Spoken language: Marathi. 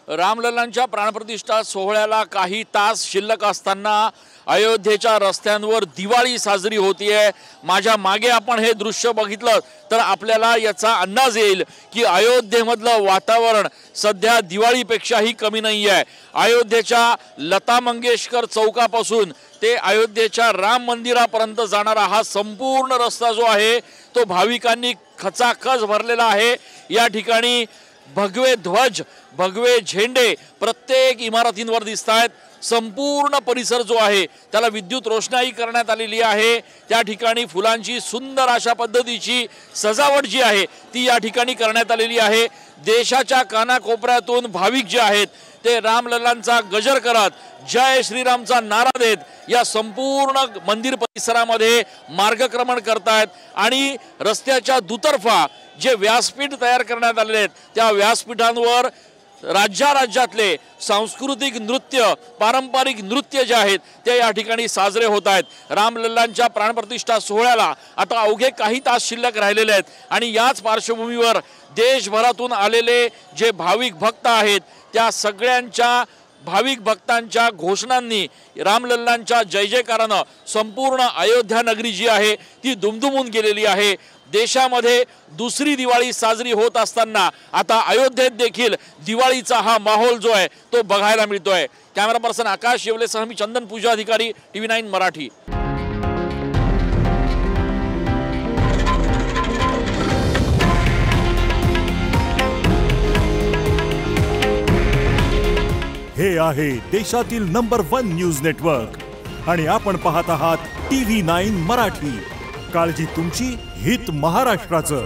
रामलल्लांच्या प्राणप्रतिष्ठा सोहळ्याला काही तास शिल्लक असताना अयोध्येच्या रस्त्यांवर दिवाळी साजरी होतीये। माझ्या मागे आपण हे दृश्य बघितलं तर आपल्याला याचा अंदाज येईल की अयोध्येमधलं वातावरण सध्या दिवाळीपेक्षाही कमी नाही आहे। अयोध्येच्या लता मंगेशकर चौकापासून ते अयोध्येच्या राम मंदिरापर्यंत जाणारा हा संपूर्ण रस्ता जो आहे तो भाविकांनी खचाखच भरलेला आहे। या ठिकाणी भगवे ध्वज, भगवे झेंडे प्रत्येक इमारतींवर दिसतायत। संपूर्ण परिसर जो आहे त्याला विद्युत रोषणाई करण्यात आलेली आहे। त्या ठिकाणी फुलांची सुंदर अशा पद्धतीची सजावट जी आहे ती या ठिकाणी करण्यात आलेली आहे। देशाच्या कानाकोपऱ्यातून भाविक जे आहेत ते रामलल्लांचा गजर करत जय श्रीरामचा नारा देत या संपूर्ण मंदिर परिसरामध्ये मार्गक्रमण करतायत आणि रस्त्याच्या दुतर्फा जे व्यासपीठ तयार करण्यात आलेले आहेत त्या व्यासपीठांवर राज्यातले सांस्कृतिक नृत्य, पारंपरिक नृत्य जे आहेत ते या ठिकाणी साजरे होत आहेत। रामलल्लांच्या प्राणप्रतिष्ठा सोहळ्याला आता अवघे काही तास शिल्लक राहिलेले आहेत आणि याच पार्श्वभूमीवर देशभरातून आलेले जे भाविक भक्त आहेत त्या सगळ्यांच्या भाविक भक्तांच्या घोषणांनी रामलल्लांच्या जय जयकारानं संपूर्ण अयोध्या नगरी जी आहे ती दुमदुमून गेलेली आहे। देशामध्ये दुसरी दिवाळी साजरी होत असताना आता अयोध्येत देखील दिवाळीचा हा माहोल जो आहे तो बघायला मिळतोय। कॅमेरा पर्सन आकाश येवलेसह मी चंदन पूजा अधिकारी, TV9 मराठी। हे आहे देशातील नंबर 1 न्यूज नेटवर्क आणि आपण पाहत आहात TV9 मराठी। काळजी तुमची, हित महाराष्ट्राचं।